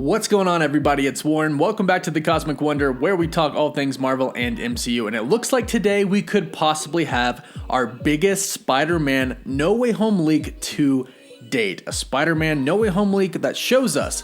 What's going on, everybody? It's Warren. Welcome back to the Cosmic Wonder, where we talk all things Marvel and MCU, and it looks like today we could possibly have our biggest Spider-Man No Way Home leak to date. A Spider-Man No Way Home leak that shows us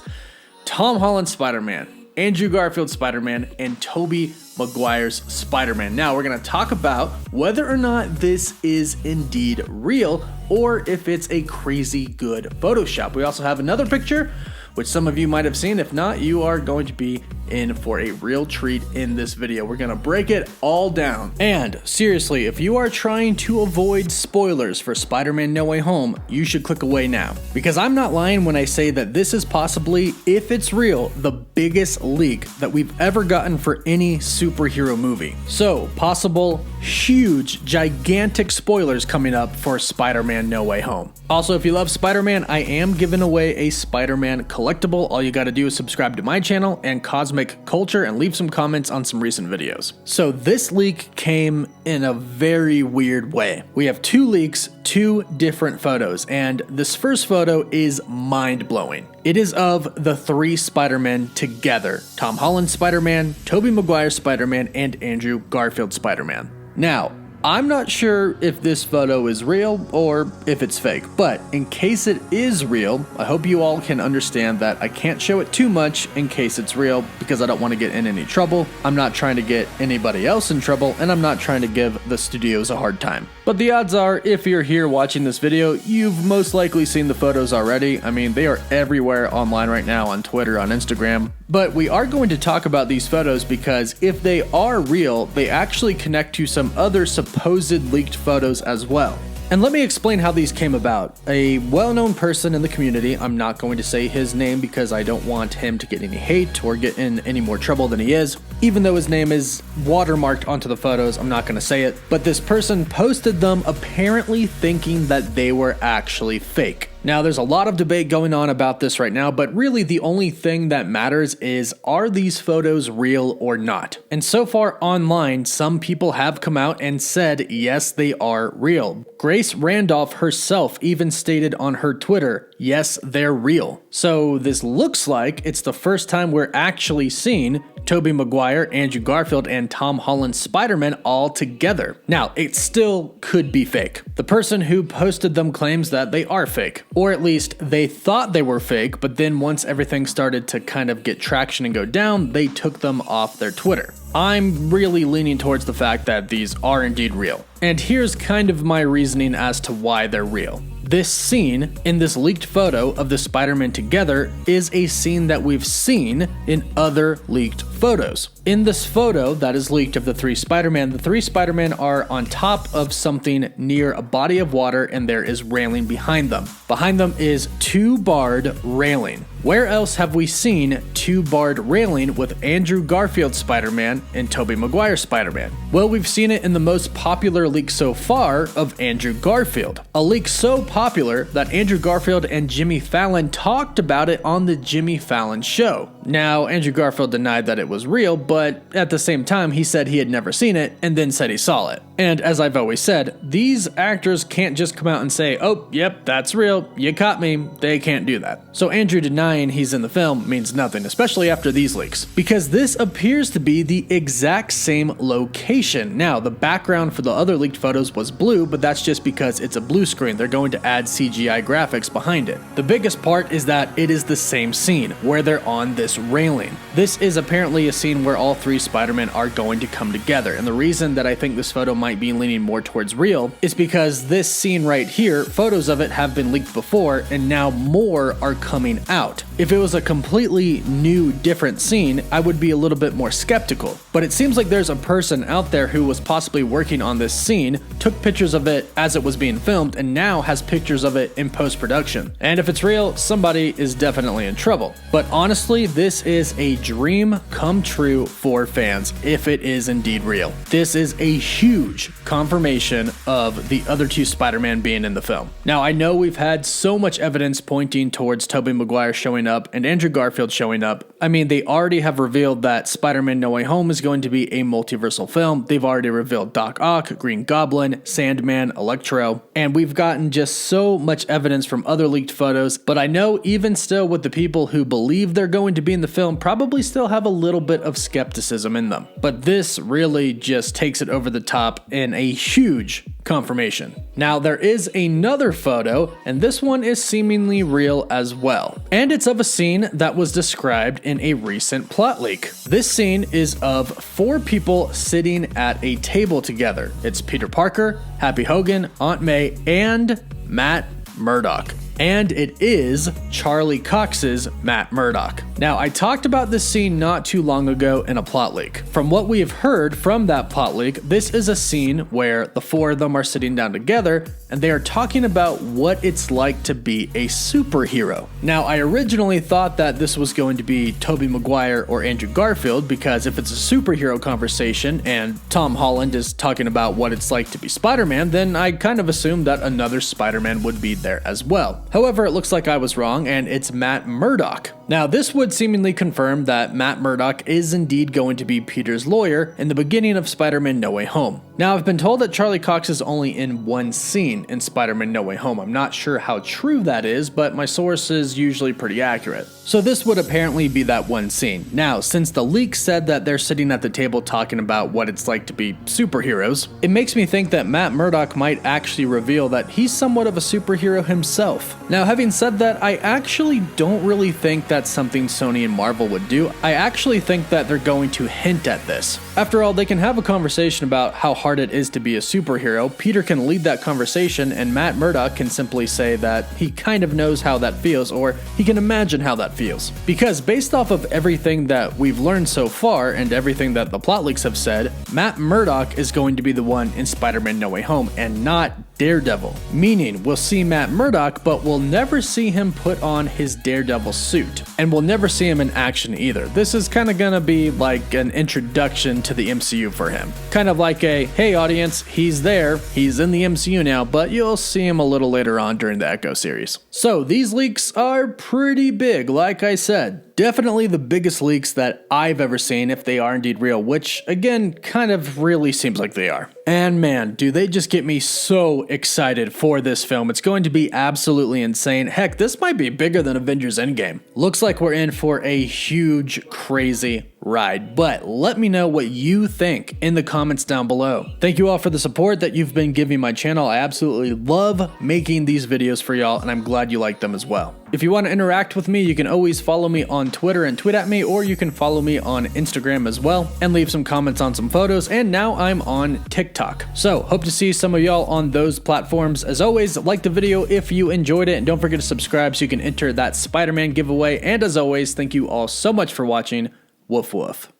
Tom Holland's Spider-Man, Andrew Garfield's Spider-Man, and Tobey Maguire's Spider-Man. Now, we're going to talk about whether or not this is indeed real, or if it's a crazy good Photoshop. We also have another picture, which some of you might have seen. If not, you are going to be in for a real treat in this video. We're gonna break it all down. And seriously, if you are trying to avoid spoilers for Spider-Man No Way Home, you should click away now. Because I'm not lying when I say that this is possibly, if it's real, the biggest leak that we've ever gotten for any superhero movie. So, possible, huge, gigantic spoilers coming up for Spider-Man No Way Home. Also, if you love Spider-Man, I am giving away a Spider-Man collectible. All you gotta do is subscribe to my channel and Cosmic Culture and leave some comments on some recent videos. So this leak came in a very weird way. We have two leaks, two different photos, and this first photo is mind-blowing. It is of the three Spider-Men together: Tom Holland Spider-Man, Tobey Maguire Spider-Man, and Andrew Garfield Spider-Man. Now, I'm not sure if this photo is real or if it's fake, but in case it is real, I hope you all can understand that I can't show it too much in case it's real, because I don't want to get in any trouble. I'm not trying to get anybody else in trouble, and I'm not trying to give the studios a hard time. But the odds are, if you're here watching this video, you've most likely seen the photos already. I mean, they are everywhere online right now, on Twitter, on Instagram. But we are going to talk about these photos because if they are real, they actually connect to some other supposed leaked photos as well. And let me explain how these came about. A well-known person in the community, I'm not going to say his name because I don't want him to get any hate or get in any more trouble than he is. Even though his name is watermarked onto the photos, I'm not going to say it. But this person posted them apparently thinking that they were actually fake. Now, there's a lot of debate going on about this right now, but really the only thing that matters is, are these photos real or not? And so far online, some people have come out and said, yes, they are real. Grace Randolph herself even stated on her Twitter, yes, they're real. So this looks like it's the first time we're actually seeing Tobey Maguire, Andrew Garfield, and Tom Holland's Spider-Man all together. Now, it still could be fake. The person who posted them claims that they are fake, or at least they thought they were fake, but then once everything started to kind of get traction and go down, they took them off their Twitter. I'm really leaning towards the fact that these are indeed real. And here's kind of my reasoning as to why they're real. This scene in this leaked photo of the Spider-Man together is a scene that we've seen in other leaked photos. In this photo that is leaked of the three Spider-Man are on top of something near a body of water, and there is railing behind them. Behind them is two-barred railing. Where else have we seen two-barred railing with Andrew Garfield Spider-Man and Tobey Maguire Spider-Man? Well, we've seen it in the most popular leak so far of Andrew Garfield. A leak so popular that Andrew Garfield and Jimmy Fallon talked about it on the Jimmy Fallon show. Now, Andrew Garfield denied that it was real, but at the same time, he said he had never seen it and then said he saw it. And as I've always said, these actors can't just come out and say, oh, yep, that's real, you caught me. They can't do that. So Andrew denying he's in the film means nothing, especially after these leaks, because this appears to be the exact same location. Now, the background for the other leaked photos was blue, but that's just because it's a blue screen. They're going to add CGI graphics behind it. The biggest part is that it is the same scene where they're on this railing. This is apparently a scene where all three Spider-Men are going to come together, and the reason that I think this photo might be leaning more towards real is because this scene right here, photos of it have been leaked before, and now more are coming out. If it was a completely new, different scene, I would be a little bit more skeptical. But it seems like there's a person out there who was possibly working on this scene, took pictures of it as it was being filmed, and now has pictures of it in post-production. And if it's real, somebody is definitely in trouble. But honestly, this is a dream come true for fans, if it is indeed real. This is a huge confirmation of the other two Spider-Man being in the film. Now, I know we've had so much evidence pointing towards Tobey Maguire showing showing up and Andrew Garfield showing up. I mean, they already have revealed that Spider-Man No Way Home is going to be a multiversal film. They've already revealed Doc Ock, Green Goblin, Sandman, Electro, and we've gotten just so much evidence from other leaked photos. But I know even still with the people who believe they're going to be in the film probably still have a little bit of skepticism in them. But this really just takes it over the top in a huge confirmation. Now there is another photo, and this one is seemingly real as well. And it's of a scene that was described in a recent plot leak. This scene is of 4 people sitting at a table together. It's Peter Parker, Happy Hogan, Aunt May, and Matt Murdock. And it is Charlie Cox's Matt Murdock. Now, I talked about this scene not too long ago in a plot leak. From what we have heard from that plot leak, this is a scene where the 4 of them are sitting down together and they are talking about what it's like to be a superhero. Now, I originally thought that this was going to be Tobey Maguire or Andrew Garfield, because if it's a superhero conversation and Tom Holland is talking about what it's like to be Spider-Man, then I kind of assumed that another Spider-Man would be there as well. However, it looks like I was wrong, and it's Matt Murdock. Now, this would seemingly confirm that Matt Murdock is indeed going to be Peter's lawyer in the beginning of Spider-Man No Way Home. Now, I've been told that Charlie Cox is only in one scene in Spider-Man No Way Home. I'm not sure how true that is, but my source is usually pretty accurate. So this would apparently be that one scene. Now, since the leak said that they're sitting at the table talking about what it's like to be superheroes, it makes me think that Matt Murdock might actually reveal that he's somewhat of a superhero himself. Now, having said that, I actually don't really think that's something Sony and Marvel would do. I actually think that they're going to hint at this. After all, they can have a conversation about how hard it is to be a superhero. Peter can lead that conversation, and Matt Murdock can simply say that he kind of knows how that feels, or he can imagine how that feels. Because based off of everything that we've learned so far and everything that the plot leaks have said, Matt Murdock is going to be the one in Spider-Man No Way Home and not Daredevil. Meaning, we'll see Matt Murdock, but we'll never see him put on his Daredevil suit. And we'll never see him in action either. This is kind of gonna be like an introduction to the MCU for him. Kind of like a, hey audience, he's there, he's in the MCU now, but you'll see him a little later on during the Echo series. So these leaks are pretty big, like I said. Definitely the biggest leaks that I've ever seen, if they are indeed real, which again, kind of really seems like they are. And man, do they just get me so excited for this film. It's going to be absolutely insane. Heck, this might be bigger than Avengers Endgame. Looks like we're in for a huge, crazy ride, but let me know what you think in the comments down below. Thank you all for the support that you've been giving my channel. I absolutely love making these videos for y'all, and I'm glad you like them as well. If you want to interact with me, you can always follow me on Twitter and tweet at me, or you can follow me on Instagram as well and leave some comments on some photos. And now I'm on TikTok. So hope to see some of y'all on those platforms. As always, like the video if you enjoyed it, and don't forget to subscribe so you can enter that Spider-Man giveaway. And as always, thank you all so much for watching. Woof woof.